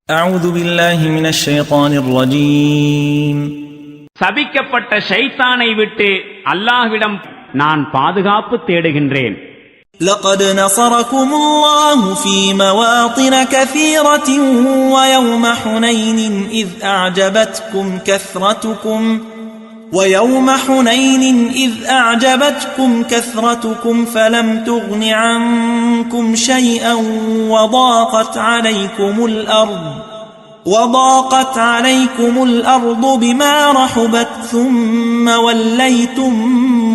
أعوذ بالله من الشيطان الرجيم. சபிக்கப்பட்ட ஷைத்தானை விட்டு அல்லாஹ்விடம் நான் பாதுகாப்பு தேடுகின்றேன். لقد نصركم الله في مواطن كثيرة ويوم حنين إذ أعجبتكم كثرتكم فلم تغن عنكم شيئا وضاقت عليكم الأرض بما رحبت ثم وليتم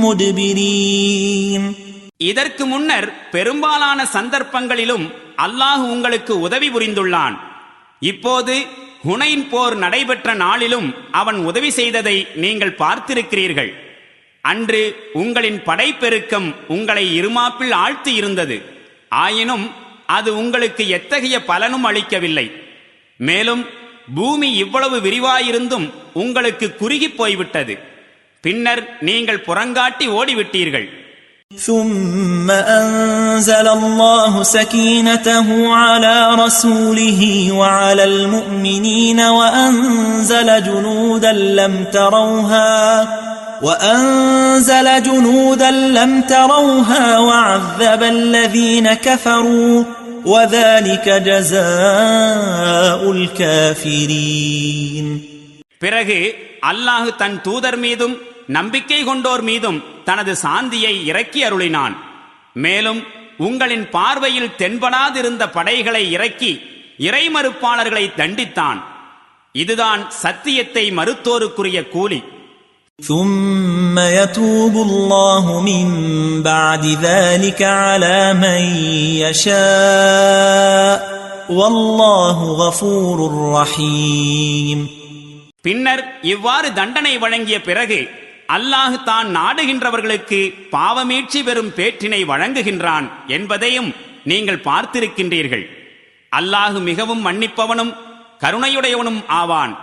مدبرين. இதற்கு முன்னர் பெரும்பாலான சந்தர்ப்பங்களிலும் அல்லாஹ் உங்களுக்கு உதவி புரிந்துள்ளான். இப்போது ஹுனைன் போர் நடைபெற்ற நாளிலும் அவன் உதவி செய்ததை நீங்கள் பார்த்திருக்கிறீர்கள். அன்று உங்களின் படைப்பெருக்கம் உங்களை இருமாப்பில் ஆழ்த்தி இருந்தது. ஆயினும் அது உங்களுக்கு எத்தகைய பலனும் அளிக்கவில்லை. மேலும் பூமி இவ்வளவு விரிவாயிருந்தும் உங்களுக்கு குறுகி போய்விட்டது. பின்னர் நீங்கள் புறங்காட்டி ஓடிவிட்டீர்கள். ثم أنزل الله سكينته على رسوله وعلى المؤمنين وأنزل جنودا لم تروها وعذب الذين كفروا وذلك جزاء الكافرين. பிறகு அல்லாஹ் தன் தூதர் மீதும் நம்பிக்கை கொண்டோர் மீதும் தனது சாந்தியை இறக்கி அருளினான். மேலும் உங்களின் பார்வையில் தென்படாதிருந்த படைகளை இறக்கி இறைமறுப்பாளர்களை தண்டித்தான். இதுதான் சத்தியத்தை மறுத்தோருக்குரிய கூலி. ثم يتوب الله من بعد ذلك على من يشاء والله غفور رحيم. பின்னர் இவ்வாறு தண்டனை வழங்கிய பிறகு அல்லாஹ் தான் நாடுகின்றவர்களுக்கு பாவமீட்சி பெறும் பேற்றினை வழங்குகின்றான் என்பதையும் நீங்கள் பார்த்திருக்கின்றீர்கள். அல்லாஹ் மிகவும் மன்னிப்பவனும் கருணையுடையவனும் ஆவான்.